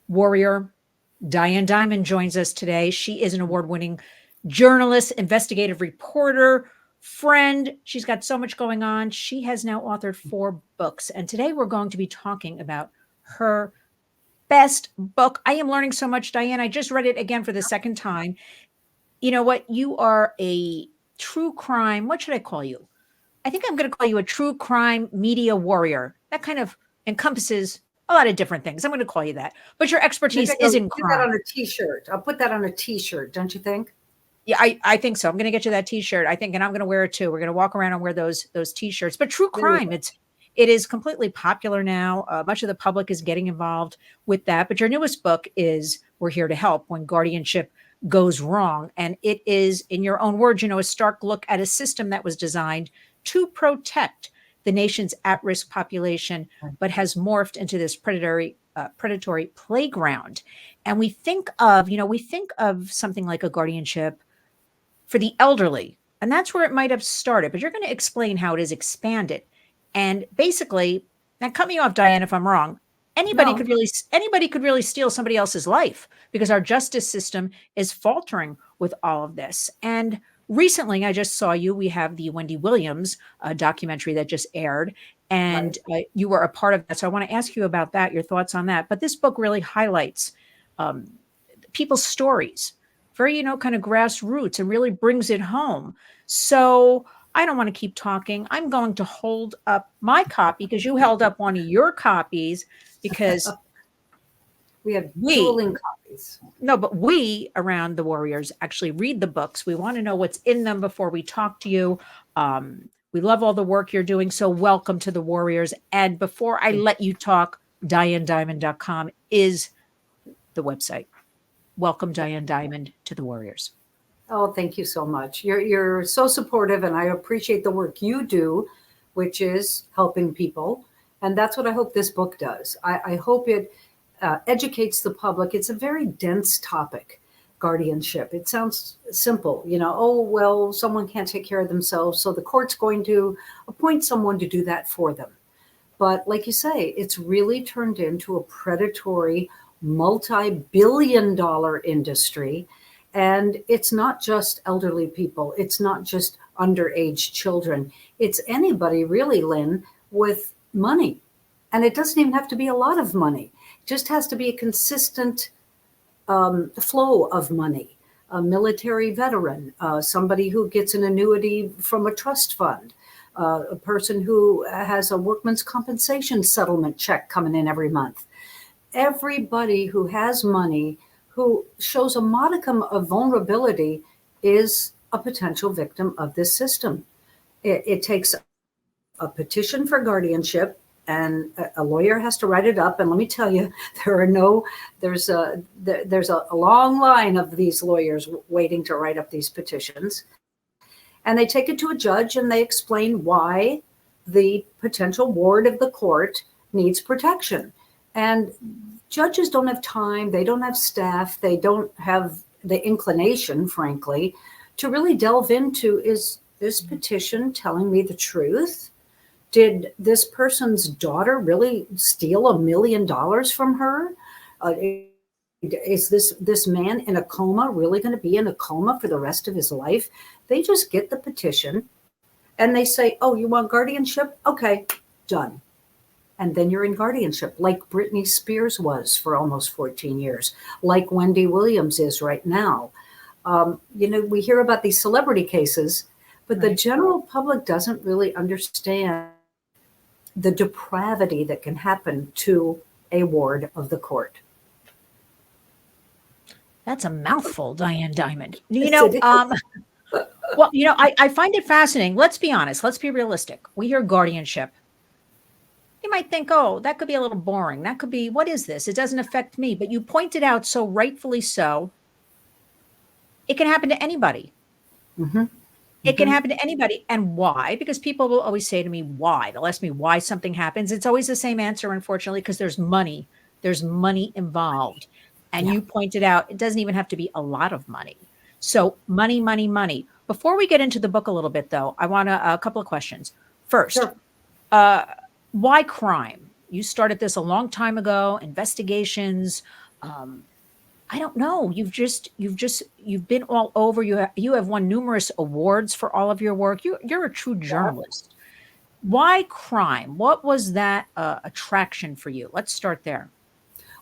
warrior. Diane Dimond joins us today. She is an award-winning journalist, investigative reporter, friend. She's got so much going on. She has now authored 4 books. And today we're going to be talking about her best book. I am learning so much, Diane. I just read it again for the second time. You know what? You are a true crime. What should I call you? I think I'm going to call you a true crime media warrior. That kind of encompasses a lot of different things. I'm going to call you that. But your expertise is in crime. Put that on a T-shirt. I'll put that on a T-shirt, don't you think? Yeah, I think so. I'm going to get you that T-shirt, I think, and I'm going to wear it too. We're going to walk around and wear those T-shirts. But true crime, it is completely popular now. Much of the public is getting involved with that. But your newest book is We're Here to Help: When Guardianship Goes Wrong. And it is, in your own words, a stark look at a system that was designed to protect the nation's at-risk population, but has morphed into this predatory playground. And we think of something like a guardianship for the elderly, and that's where it might have started. But you're going to explain how it is expanded. And basically, now cut me off, Diane, if I'm wrong. Anybody could really steal somebody else's life, because our justice system is faltering with all of this. And recently, I just saw we have the Wendy Williams documentary that just aired, and you were a part of that. So I want to ask you about that, your thoughts on that. But this book really highlights people's stories, very, kind of grassroots, and really brings it home. So I don't want to keep talking. I'm going to hold up my copy, because you held up one of your copies, because we have dueling copies. No, but we around the Warriors actually read the books. We want to know what's in them before we talk to you. We love all the work you're doing. So welcome to the Warriors. And before I let you talk, DianeDimond.com is the website. Welcome, Diane Dimond, to the Warriors. Oh, thank you so much. You're so supportive, and I appreciate the work you do, which is helping people. And that's what I hope this book does. I hope it educates the public. It's a very dense topic, guardianship. It sounds simple, oh, well, someone can't take care of themselves, so the court's going to appoint someone to do that for them. But like you say, it's really turned into a predatory, multi-billion-dollar industry. And it's not just elderly people. It's not just underage children. It's anybody really, Lynn, with money. And it doesn't even have to be a lot of money. It just has to be a consistent flow of money. A military veteran, somebody who gets an annuity from a trust fund, a person who has a workman's compensation settlement check coming in every month. Everybody who has money, who shows a modicum of vulnerability, is a potential victim of this system. It takes a petition for guardianship, and a lawyer has to write it up. And let me tell you, there's a long line of these lawyers waiting to write up these petitions. And they take it to a judge, and they explain why the potential ward of the court needs protection. And judges don't have time, they don't have staff, they don't have the inclination, frankly, to really delve into, is this petition telling me the truth? Did this person's daughter really steal $1 million from her? Is this man in a coma really going to be in a coma for the rest of his life? They just get the petition and they say, oh, you want guardianship? Okay, done. And then you're in guardianship, like Britney Spears was for almost 14 years, like Wendy Williams is right now. We hear about these celebrity cases, but the general public doesn't really understand the depravity that can happen to a ward of the court. That's a mouthful, Diane Dimond. I find it fascinating. Let's be honest. Let's be realistic. We hear guardianship. You might think, oh, that could be a little boring. That could be, what is this? It doesn't affect me. But you pointed out so rightfully so, it can happen to anybody. Mm-hmm. It can happen to anybody. And why? Because people will always say to me, why? They'll ask me why something happens. It's always the same answer, unfortunately, because there's money. There's money involved. And you pointed out, it doesn't even have to be a lot of money. So money, money, money. Before we get into the book a little bit, though, I want a couple of questions. First, why crime? You started this a long time ago, investigations. um, I don't know. You've been all over. You have won numerous awards for all of your work. You're a true journalist. Why crime? What was that attraction for you? Let's start there.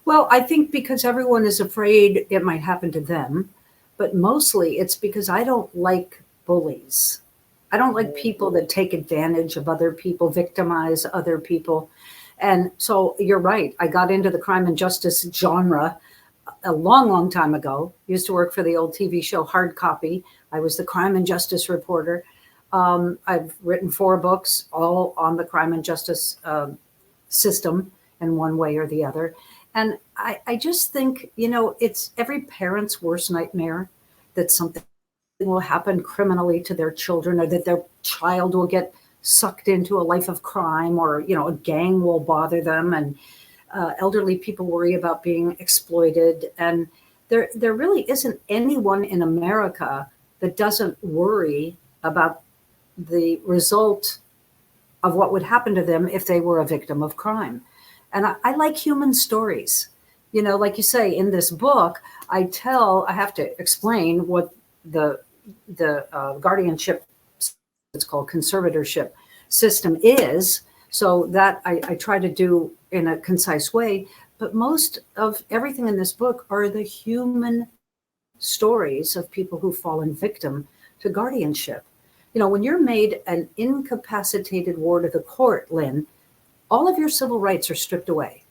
Well, I think because everyone is afraid it might happen to them, but mostly it's because I don't like bullies. I don't like people that take advantage of other people, victimize other people. And so you're right. I got into the crime and justice genre a long, long time ago. Used to work for the old TV show Hard Copy. I was the crime and justice reporter. I've written 4 books, all on the crime and justice system in one way or the other. And I just think, it's every parent's worst nightmare that something will happen criminally to their children, or that their child will get sucked into a life of crime, or, a gang will bother them. And elderly people worry about being exploited. And there really isn't anyone in America that doesn't worry about the result of what would happen to them if they were a victim of crime. And I like human stories. Like you say, in this book, I have to explain what the guardianship, it's called conservatorship system is. So that I try to do in a concise way. But most of everything in this book are the human stories of people who've fallen victim to guardianship. When you're made an incapacitated ward of the court, Lynn, all of your civil rights are stripped away.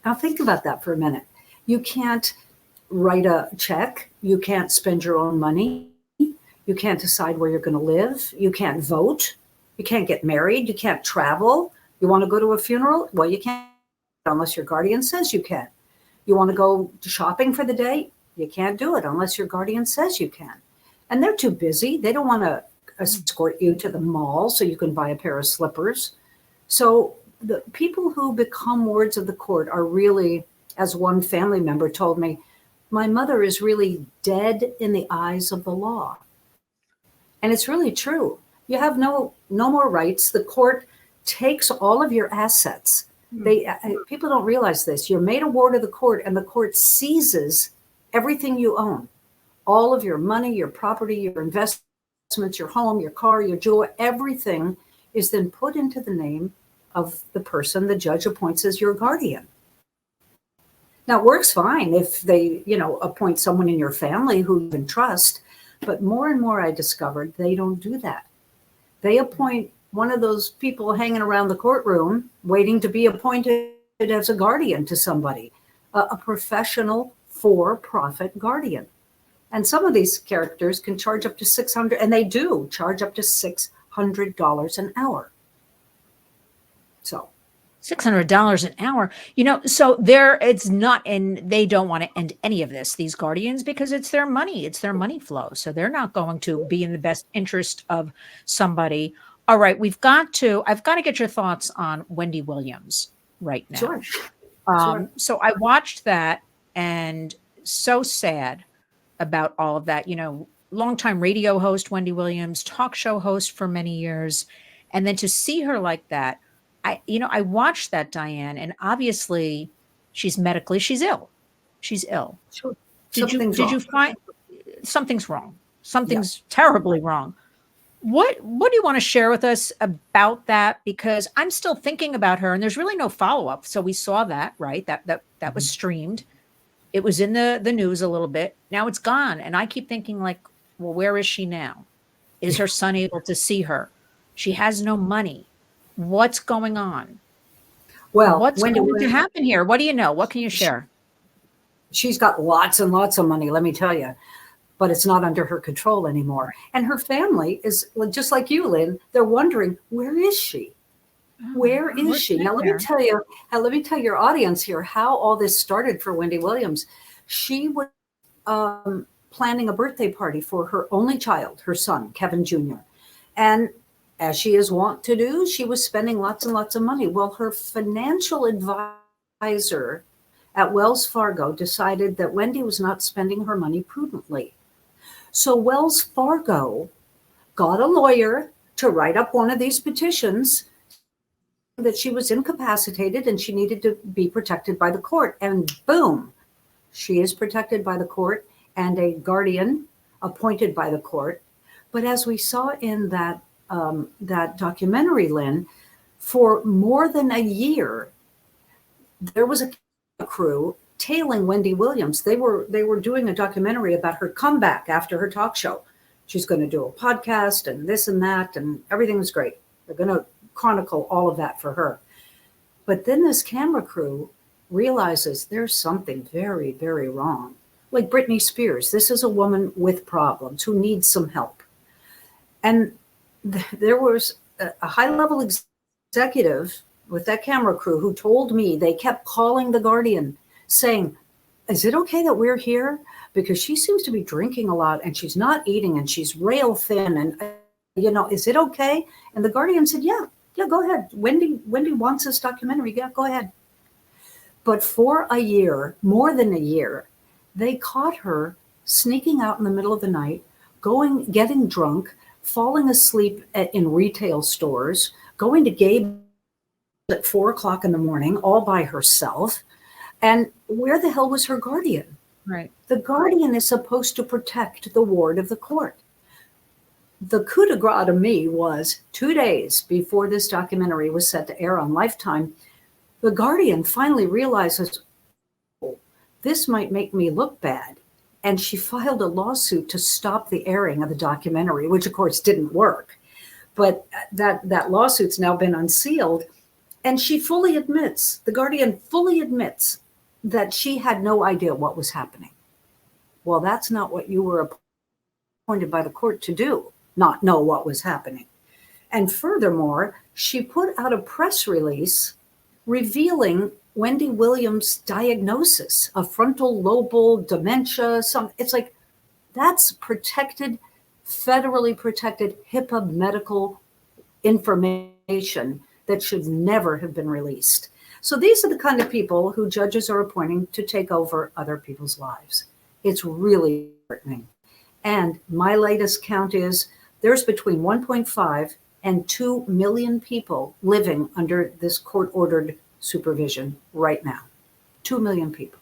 Now think about that for a minute. You can't write a check. You can't spend your own money. You can't decide where you're going to live. You can't vote. You can't get married. You can't travel. You want to go to a funeral? Well, you can't unless your guardian says you can. You want to go shopping for the day? You can't do it unless your guardian says you can. And they're too busy. They don't want to escort you to the mall so you can buy a pair of slippers. So the people who become wards of the court are really, as one family member told me, my mother is really dead in the eyes of the law. And it's really true. You have no more rights. The court takes all of your assets. People don't realize this. You're made a ward of the court, and the court seizes everything you own. All of your money, your property, your investments, your home, your car, your jewelry, everything is then put into the name of the person the judge appoints as your guardian. Now, it works fine if they, appoint someone in your family who you can trust, but more and more I discovered they don't do that. They appoint one of those people hanging around the courtroom waiting to be appointed as a guardian to somebody, a professional for-profit guardian. And some of these characters can charge up to $600, and they do charge up to $600 an hour. So $600 an hour, so it's not, and they don't want to end any of this, these guardians, because it's their money flow. So they're not going to be in the best interest of somebody. All right. I've got to get your thoughts on Wendy Williams right now. Sure. So I watched that, and so sad about all of that, longtime radio host, Wendy Williams, talk show host for many years. And then to see her like that, I watched that, Diane, and obviously she's ill. She's ill. Sure. Did you find something's wrong? Something's terribly wrong. What do you want to share with us about that? Because I'm still thinking about her, and there's really no follow-up. So we saw that, right? That was streamed. It was in the news a little bit. Now it's gone. And I keep thinking, like, well, where is she now? Is her son able to see her? She has no money. What's going on? Well, what's going to happen here? What do you know? What can you share? She's got lots and lots of money, let me tell you, but it's not under her control anymore. And her family is just like you, Lynn. They're wondering, where is she? Where is she? Now, let me tell your audience here how all this started for Wendy Williams. She was planning a birthday party for her only child, her son, Kevin Jr. And as she is wont to do, she was spending lots and lots of money. Well, her financial advisor at Wells Fargo decided that Wendy was not spending her money prudently. So Wells Fargo got a lawyer to write up one of these petitions that she was incapacitated and she needed to be protected by the court. And boom, She is protected by the court and a guardian appointed by the court. But as we saw in that documentary, Lynn, for more than a year, there was a crew tailing Wendy Williams. They were doing a documentary about her comeback after her talk show. She's going to do a podcast and this and that, and everything was great. They're going to chronicle all of that for her. But then this camera crew realizes there's something very, very wrong. Like Britney Spears, this is a woman with problems who needs some help. And there was a high-level executive with that camera crew who told me they kept calling the Guardian saying, is it okay that we're here? Because she seems to be drinking a lot and she's not eating and she's rail thin. And, is it okay? And the Guardian said, yeah, go ahead. Wendy wants this documentary. Yeah, go ahead. But for a year, more than a year, they caught her sneaking out in the middle of the night, getting drunk, falling asleep in retail stores, going to gay at 4:00 in the morning all by herself. And where the hell was her guardian? Right. The guardian is supposed to protect the ward of the court. The coup de grace to me was 2 days before this documentary was set to air on Lifetime. The guardian finally realizes, oh, this might make me look bad. And she filed a lawsuit to stop the airing of the documentary, which of course didn't work. But that lawsuit's now been unsealed. And she fully admits, the Guardian fully admits that she had no idea what was happening. Well, that's not what you were appointed by the court to do, not know what was happening. And furthermore, she put out a press release revealing Wendy Williams' diagnosis of frontal lobal dementia. It's like, that's protected, federally protected HIPAA medical information that should never have been released. So these are the kind of people who judges are appointing to take over other people's lives. It's really frightening. And my latest count is there's between 1.5 and 2 million people living under this court-ordered supervision right now. 2 million people.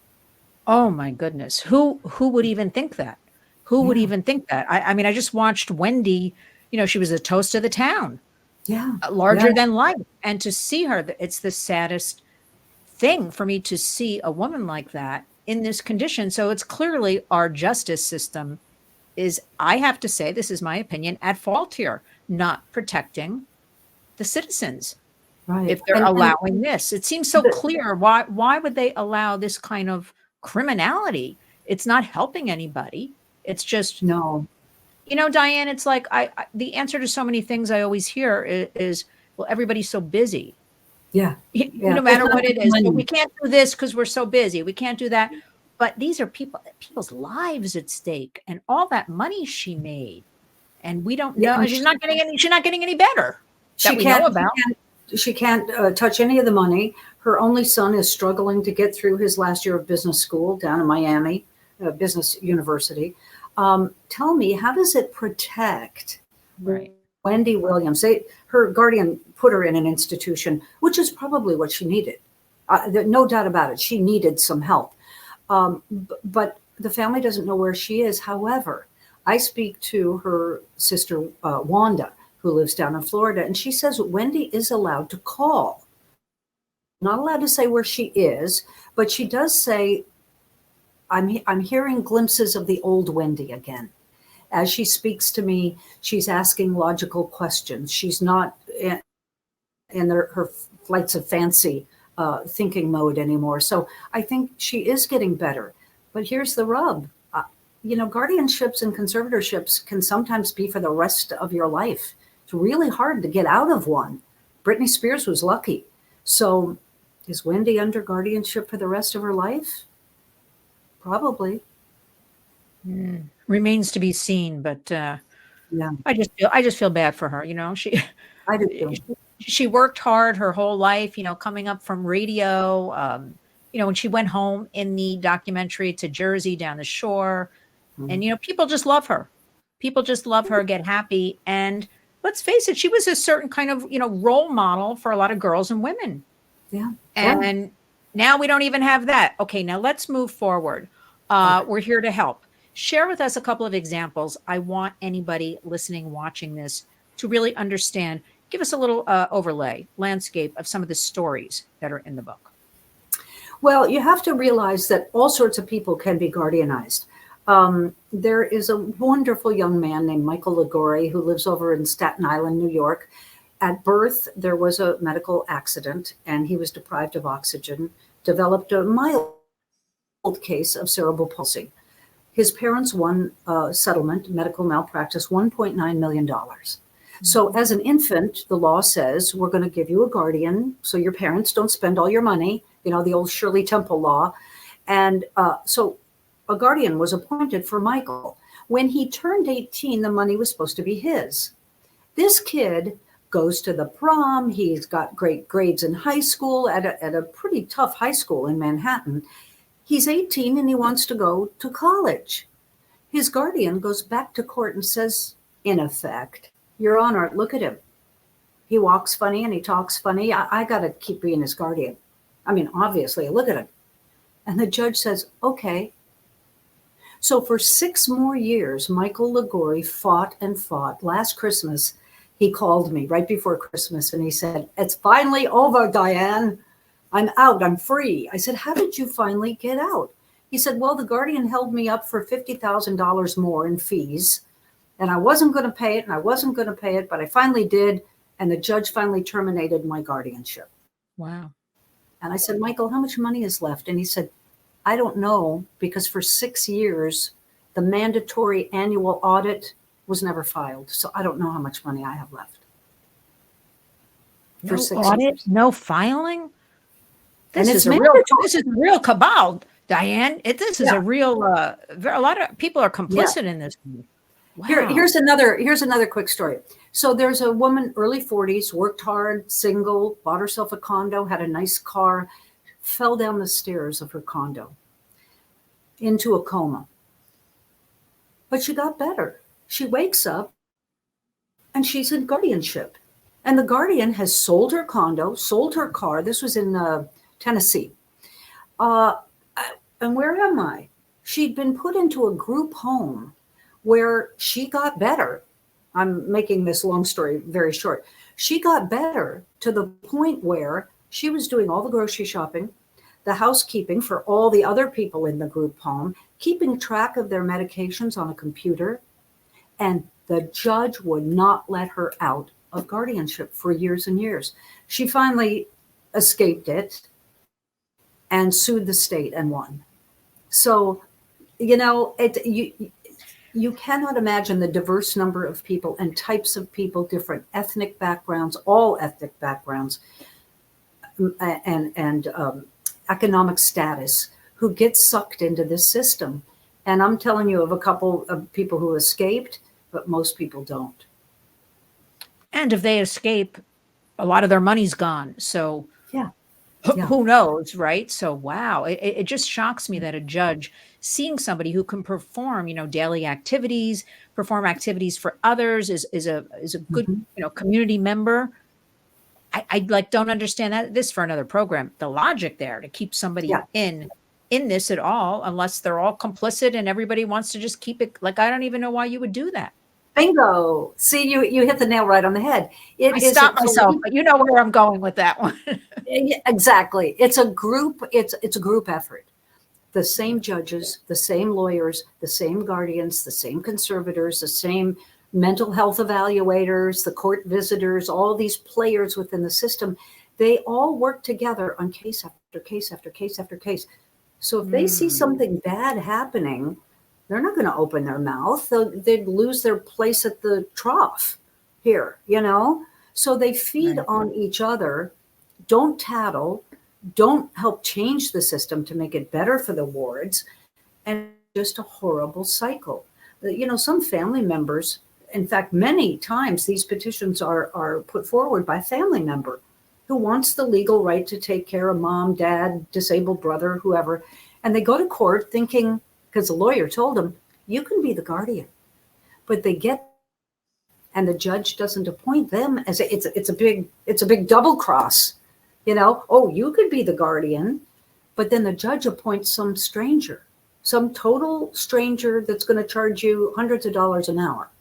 Oh my goodness. Who would even think that? Who would even think that? I mean, I just watched Wendy, she was the toast of the town. Yeah. Larger than life. And to see her, it's the saddest thing for me to see a woman like that in this condition. So it's clearly our justice system is, I have to say, this is my opinion, at fault here, not protecting the citizens. Right. If they're allowing this, it seems so clear. Why would they allow this kind of criminality? It's not helping anybody. It's just, no. Diane, it's like the answer to so many things I always hear is, well, everybody's so busy. Yeah. No matter what it is, but we can't do this because we're so busy. We can't do that. But these are people's lives at stake, and all that money she made, and we don't know. She's not getting any better. She can't touch any of the money. Her only son is struggling to get through his last year of business school down in Miami, Business University. Tell me, how does it protect Wendy Williams? Her guardian put her in an institution, which is probably what she needed. No doubt about it. She needed some help. But the family doesn't know where she is. However, I speak to her sister, Wanda, who lives down in Florida, and she says Wendy is allowed to call. Not allowed to say where she is, but she does say, I'm hearing glimpses of the old Wendy again. As she speaks to me, she's asking logical questions. She's not in her flights of fancy thinking mode anymore. So I think she is getting better. But here's the rub. Guardianships and conservatorships can sometimes be for the rest of your life. It's really hard to get out of one. Britney Spears was lucky. So is Wendy under guardianship for the rest of her life? Probably. Remains to be seen, but I just feel bad for her. I do too. She worked hard her whole life, coming up from radio. When she went home in the documentary to Jersey down the shore, and people just love her. People just love her, get happy, and let's face it, she was a certain kind of role model for a lot of girls and women. Yeah. And now we don't even have that. Okay, now let's move forward. Okay. We're here to help. Share with us a couple of examples. I want anybody listening, watching this to really understand. Give us a little overlay, landscape of some of the stories that are in the book. Well, you have to realize that all sorts of people can be guardianized. There is a wonderful young man named Michael Ligori who lives over in Staten Island, New York. At birth, there was a medical accident and he was deprived of oxygen, developed a mild case of cerebral palsy. His parents won a settlement, medical malpractice, $1.9 million. So as an infant, the law says, we're going to give you a guardian so your parents don't spend all your money, the old Shirley Temple law. And so a guardian was appointed for Michael. When he turned 18, the money was supposed to be his. This kid goes to the prom. He's got great grades in high school at a pretty tough high school in Manhattan. He's 18 and he wants to go to college. His guardian goes back to court and says, in effect, Your Honor, look at him. He walks funny and he talks funny. I got to keep being his guardian. I mean, obviously, look at him. And the judge says, okay. So for 6 more years, Michael Ligori fought and fought. Last Christmas, he called me right before Christmas and he said, it's finally over, Diane. I'm out. I'm free. I said, how did you finally get out? He said, well, the guardian held me up for $50,000 more in fees. And I wasn't going to pay it, and I wasn't going to pay it, but I finally did. And the judge finally terminated my guardianship. Wow. And I said, Michael, how much money is left? And he said, I don't know, because for 6 years, the mandatory annual audit was never filed. So I don't know how much money I have left. No audit, years. No filing? This is a real cabal, Diane. This is a real, a lot of people are complicit in this. Wow. Here's another quick story. So there's a woman, early 40s, worked hard, single, bought herself a condo, had a nice car, fell down the stairs of her condo into a coma. But she got better. She wakes up and she's in guardianship. And the guardian has sold her condo, sold her car. This was in Tennessee. And where am I? She'd been put into a group home where she got better. I'm making this long story very short. She got better to the point where she was doing all the grocery shopping, the housekeeping for all the other people in the group home, keeping track of their medications on a computer. And the judge would not let her out of guardianship for years and years. She finally escaped it and sued the state and won. So, you cannot imagine the diverse number of people and types of people, different ethnic backgrounds, all ethnic backgrounds, and economic status, who get sucked into this system. And I'm telling you of a couple of people who escaped, but most people don't. And if they escape, a lot of their money's gone. So yeah. Who knows, right? So, wow, it just shocks me that a judge seeing somebody who can perform, daily activities, perform activities for others, is a good, community member. I don't understand this for another program. The logic there to keep somebody in this at all, unless they're all complicit and everybody wants to just keep it. Like, I don't even know why you would do that. Bingo. See, you hit the nail right on the head. I stopped myself, but you know where I'm going with that one. Exactly. It's a group effort. The same judges, the same lawyers, the same guardians, the same conservators, the same mental health evaluators, the court visitors, all these players within the system, they all work together on case after case after case after case. So if they see something bad happening, they're not going to open their mouth. They'd lose their place at the trough here, So they feed on each other. Don't tattle. Don't help change the system to make it better for the wards. And just a horrible cycle. Some family members, in fact, many times these petitions are put forward by a family member who wants the legal right to take care of mom, dad, disabled brother, whoever. And they go to court thinking, because the lawyer told them, you can be the guardian. But and the judge doesn't appoint them as it's a big double cross. You could be the guardian, but then the judge appoints some stranger, some total stranger that's going to charge you hundreds of dollars an hour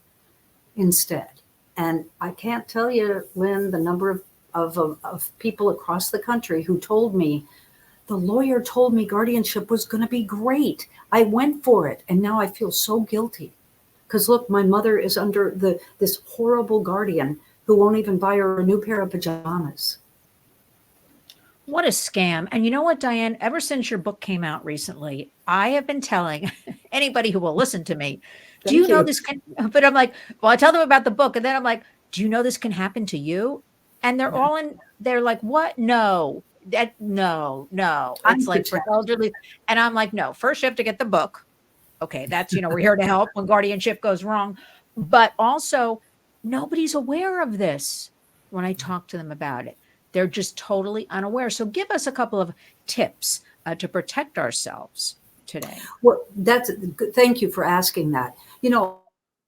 instead. And I can't tell you, Lynn, the number of people across the country who told me, the lawyer told me guardianship was going to be great. I went for it, and now I feel so guilty. Because look, my mother is under this horrible guardian who won't even buy her a new pair of pajamas. What a scam. And you know what, Diane? Ever since your book came out recently, I have been telling anybody who will listen to me, do you know this can, but I'm like, well, I tell them about the book. And then I'm like, do you know this can happen to you? And they're all in, they're like, what? No, no. It's like for elderly. And I'm like, no, first you have to get the book. Okay. That's, we're here to help when guardianship goes wrong. But also nobody's aware of this when I talk to them about it. They're just totally unaware. So give us a couple of tips to protect ourselves today. Well, thank you for asking that.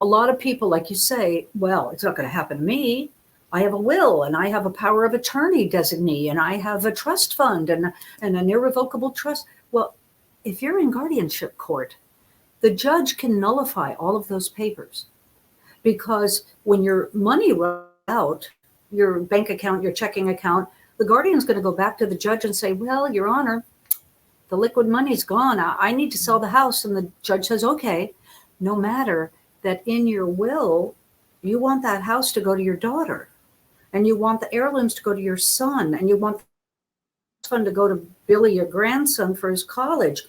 A lot of people, like you say, well, it's not going to happen to me. I have a will, and I have a power of attorney designee, and I have a trust fund and an irrevocable trust. Well, if you're in guardianship court, the judge can nullify all of those papers, because when your money runs out, your bank account, your checking account, the guardian's going to go back to the judge and say, well, Your Honor, the liquid money's gone. I need to sell the house. And the judge says, okay, no matter that in your will, you want that house to go to your daughter, and you want the heirlooms to go to your son, and you want the fund to go to Billy, your grandson, for his college.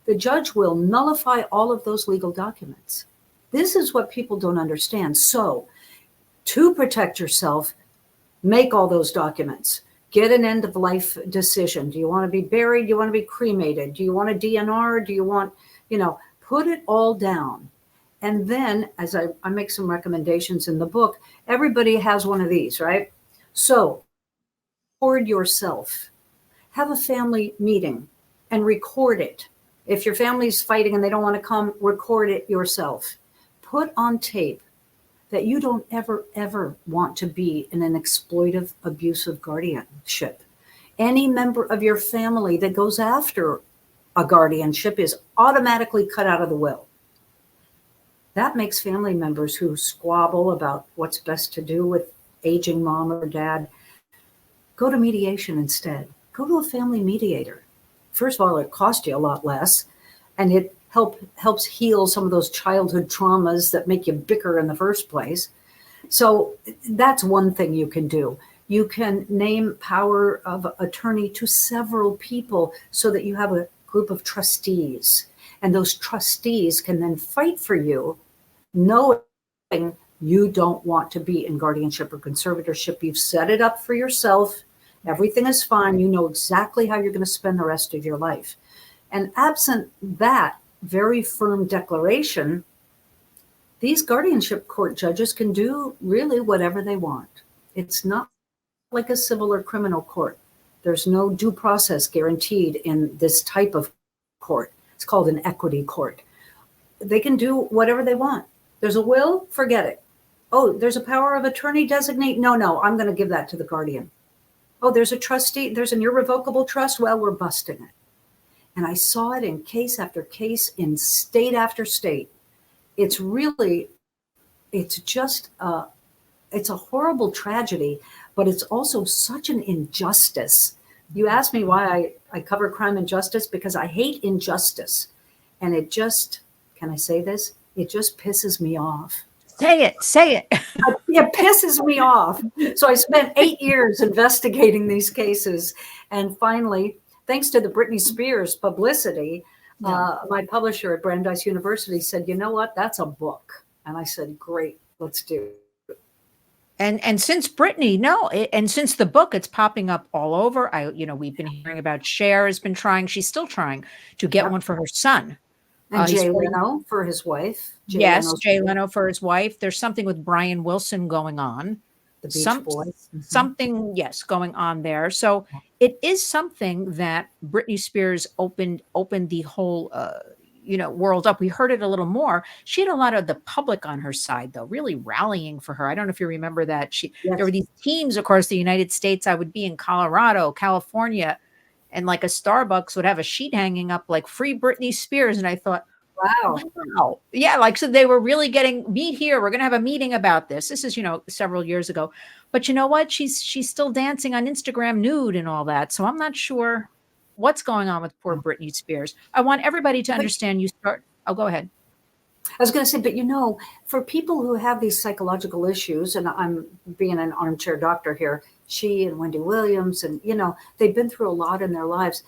The judge will nullify all of those legal documents. This is what people don't understand. So to protect yourself, make all those documents. Get an end of life decision. Do you want to be buried? Do you want to be cremated? Do you want a DNR? Do you want, put it all down. And then, as I make some recommendations in the book, everybody has one of these, right? So record yourself. Have a family meeting and record it. If your family's fighting and they don't want to come, record it yourself. Put on tape that you don't ever want to be in an exploitive, abusive guardianship. Any member of your family that goes after a guardianship is automatically cut out of the will. That makes family members who squabble about what's best to do with aging mom or dad go to mediation instead. Go to a family mediator. First of all, it costs you a lot less, and it helps heal some of those childhood traumas that make you bicker in the first place. So that's one thing you can do. You can name power of attorney to several people so that you have a group of trustees, and those trustees can then fight for you, knowing you don't want to be in guardianship or conservatorship. You've set it up for yourself. Everything is fine. You know exactly how you're going to spend the rest of your life. And absent that very firm declaration, these guardianship court judges can do really whatever they want. It's not like a civil or criminal court. There's no due process guaranteed in this type of court. It's called an equity court. They can do whatever they want. There's a will, forget it. Oh, there's a power of attorney designate. No, I'm going to give that to the guardian. Oh, there's a trustee, there's an irrevocable trust. Well, we're busting it. And I saw it in case after case, in state after state. It's just, it's a horrible tragedy, but it's also such an injustice. You asked me why I cover crime and justice, because I hate injustice. And it just, can I say this? It just pisses me off. Say it. It pisses me off. So I spent 8 years investigating these cases. And finally, thanks to the Britney Spears publicity, my publisher at Brandeis University said, you know what, that's a book. And I said, great, let's do it. And since Britney, and since the book, it's popping up all over. We've been hearing about Cher has been trying. She's still trying to get one for her son. And Jay Leno for his wife. Jay Leno for his wife. There's something with Brian Wilson going on. The Beach Boys. Mm-hmm. Something, yes, going on there. So it is something that Britney Spears opened the whole, world up. We heard it a little more. She had a lot of the public on her side, though, really rallying for her. I don't know if you remember that. There were these teams across the United States. I would be in Colorado, California, and like a Starbucks would have a sheet hanging up like free Britney Spears. And I thought, Wow. wow. Yeah, like so they were really getting meet here. We're gonna have a meeting about this. This is, several years ago. But you know what? She's still dancing on Instagram nude and all that. So I'm not sure what's going on with poor Britney Spears. I want everybody to But understand oh, go ahead. I was going to say, but for people who have these psychological issues, and I'm being an armchair doctor here, she and Wendy Williams, and they've been through a lot in their lives.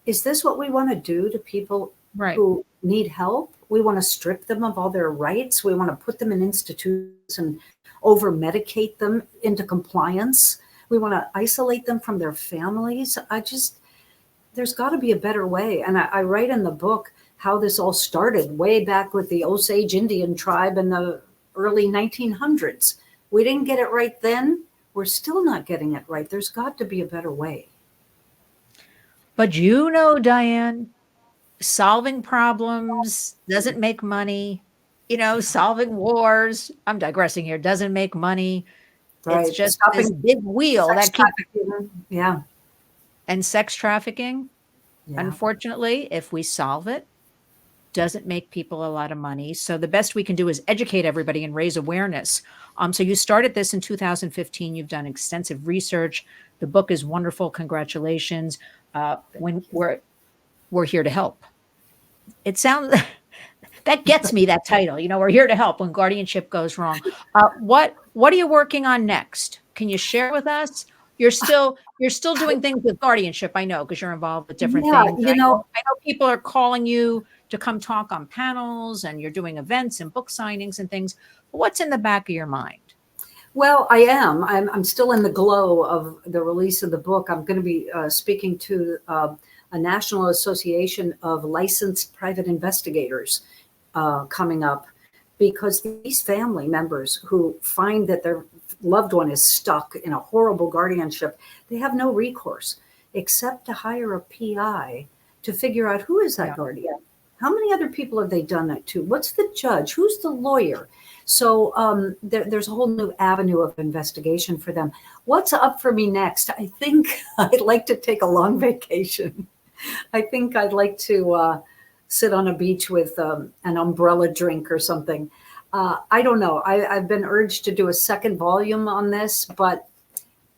Is this what we want to do to people Right. who need help? We want to strip them of all their rights. We want to put them in institutions and over medicate them into compliance. We want to isolate them from their families. There's got to be a better way. And I write in the book how this all started way back with the Osage Indian tribe in the early 1900s. We didn't get it right then. We're still not getting it right. There's got to be a better way. But Diane, solving problems doesn't make money. Solving wars, I'm digressing here, doesn't make money. Right. It's just this big wheel that keeps. Yeah. And sex trafficking, Yeah. unfortunately, if we solve it, doesn't make people a lot of money. So the best we can do is educate everybody and raise awareness. So you started this in 2015. You've done extensive research. The book is wonderful. Congratulations. When we're here to help. It sounds that gets me, that title. We're here to help when guardianship goes wrong. What are you working on next? Can you share with us? You're still doing things with guardianship, I know, because you're involved with different things. I know people are calling you to come talk on panels, and you're doing events and book signings and things. What's in the back of your mind? Well, I am. I'm still in the glow of the release of the book. I'm going to be speaking to a National Association of Licensed Private Investigators coming up, because these family members who find that their loved one is stuck in a horrible guardianship, they have no recourse except to hire a PI to figure out who is that guardian. How many other people have they done that to? What's the judge? Who's the lawyer? So there's a whole new avenue of investigation for them. What's up for me next? I think I'd like to take a long vacation. I think I'd like to sit on a beach with an umbrella drink or something. I don't know. I've been urged to do a second volume on this, but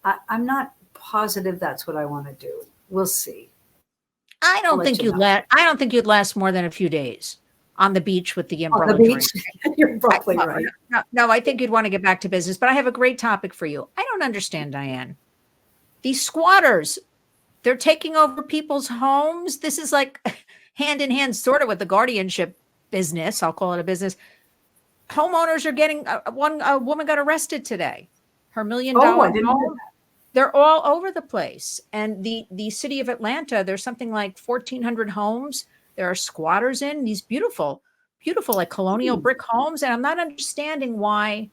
I'm not positive that's what I want to do. We'll see. I don't think you'd last more than a few days on the beach with the umbrella drink. You're probably right. No, I think you'd want to get back to business. But I have a great topic for you. I don't understand, Diane. These squatters, they're taking over people's homes. This is like hand in hand, sort of, with the guardianship business. I'll call it a business. Homeowners are getting a woman got arrested today. Her $1 million home. They're all over the place. And the city of Atlanta, there's something like 1,400 homes. There are squatters in these beautiful, like colonial brick homes. And I'm not understanding why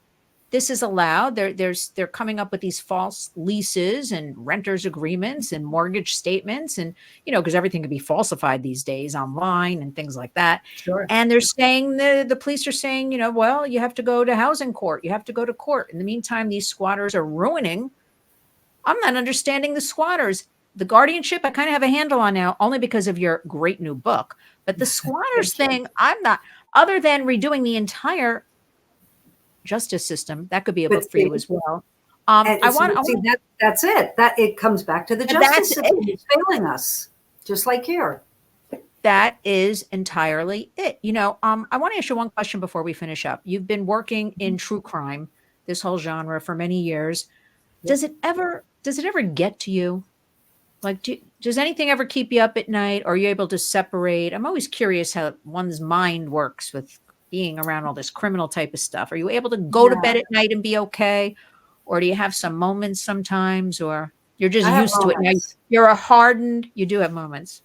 this is allowed. They're coming up with these false leases and renters agreements and mortgage statements. And, because everything can be falsified these days online and things like that. Sure. And they're saying, the police are saying, well, you have to go to housing court. You have to go to court. In the meantime, these squatters are ruining. I'm not understanding the squatters. The guardianship, I kind of have a handle on now, only because of your great new book. But the squatters thing, I'm not, other than redoing the entire justice system. That could be a book for you as well. That's it. That it comes back to the justice system. It's failing us, just like here. That is entirely it. I want to ask you one question before we finish up. You've been working in true crime, this whole genre, for many years. Yep. Does it ever get to you? Like, does anything ever keep you up at night? Or are you able to separate? I'm always curious how one's mind works with being around all this criminal type of stuff. Are you able to go to bed at night and be okay? Or do you have some moments sometimes, or you're just used to it? Now, you do have moments.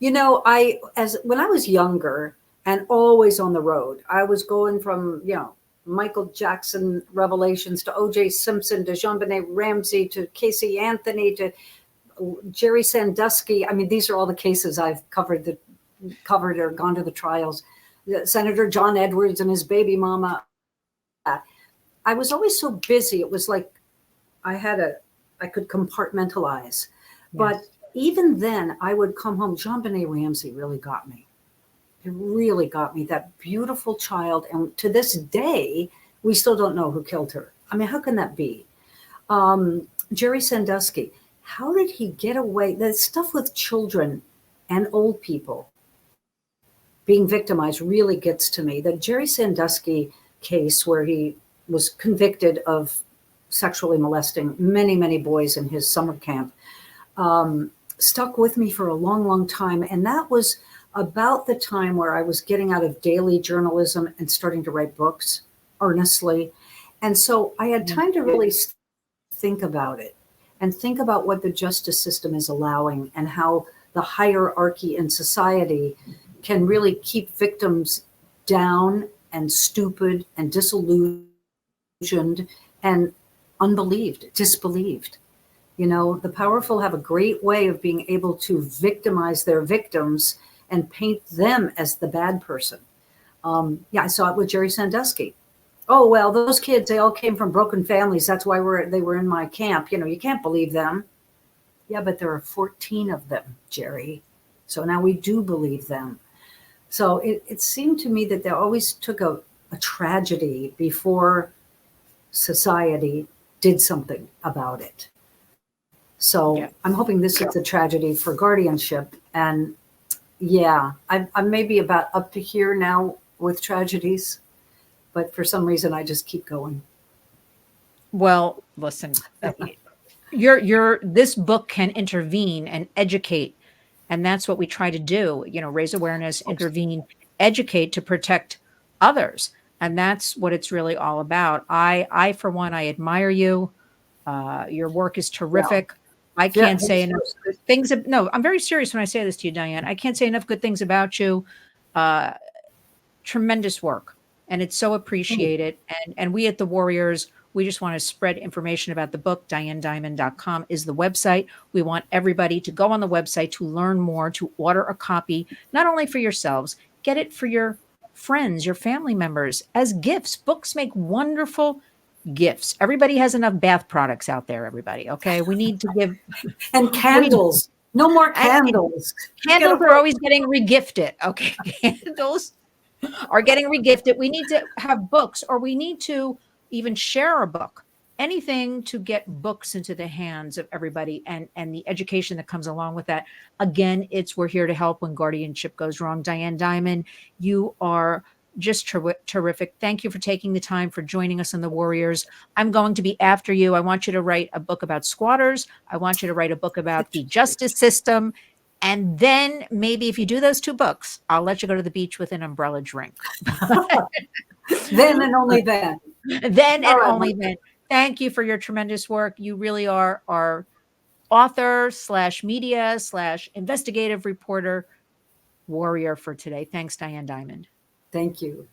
When I was younger and always on the road, I was going from, Michael Jackson revelations to O.J. Simpson to JonBenet Ramsey to Casey Anthony to Jerry Sandusky. I mean, these are all the cases I've covered or gone to the trials. Senator John Edwards and his baby mama. I was always so busy. It was like I could compartmentalize. Yes. But even then, I would come home. JonBenet Ramsey really got me. It really got me, that beautiful child. And to this day, we still don't know who killed her. I mean, how can that be? Jerry Sandusky, how did he get away? The stuff with children and old people being victimized really gets to me. The Jerry Sandusky case, where he was convicted of sexually molesting many, many boys in his summer camp, stuck with me for a long, long time. And that was about the time where I was getting out of daily journalism and starting to write books earnestly. And so I had time to really think about it and think about what the justice system is allowing and how the hierarchy in society can really keep victims down and stupid and disillusioned and disbelieved. You know, the powerful have a great way of being able to victimize their victims and paint them as the bad person. I saw it with Jerry Sandusky. Oh, well, those kids, they all came from broken families. That's why they were in my camp. You know, you can't believe them. Yeah, but there are 14 of them, Jerry. So now we do believe them. So it seemed to me that they always took a tragedy before society did something about it. So I'm hoping this is a tragedy for guardianship. And I'm maybe about up to here now with tragedies, but for some reason I just keep going. Well, listen, this book can intervene and educate, and that's what we try to do. You know, raise awareness, intervene, educate to protect others, and that's what it's really all about. I for one, I admire you. Your work is terrific. I can't say enough good things. No, I'm very serious when I say this to you, Diane. I can't say enough good things about you. Tremendous work, and it's so appreciated. And we at the Warriors, we just want to spread information about the book. DianeDimond.com is the website. We want everybody to go on the website to learn more, to order a copy, not only for yourselves, get it for your friends, your family members as gifts. Books make wonderful gifts. Everybody has enough bath products out there, everybody. Okay. We need to give. And candles. No more candles. Candles are always getting regifted. Okay. Candles are getting regifted. We need to have books, or we need to even share a book, anything to get books into the hands of everybody, and the education that comes along with that. Again, we're here to help when guardianship goes wrong. Diane Dimond, you are just terrific. Thank you for taking the time, for joining us on the Warriors. I'm going to be after you. I want you to write a book about squatters. I want you to write a book about the justice system. And then maybe if you do those two books, I'll let you go to the beach with an umbrella drink. Then and only then. Then and only then. Thank you for your tremendous work. You really are our author / media / investigative reporter warrior for today. Thanks, Diane Dimond. Thank you.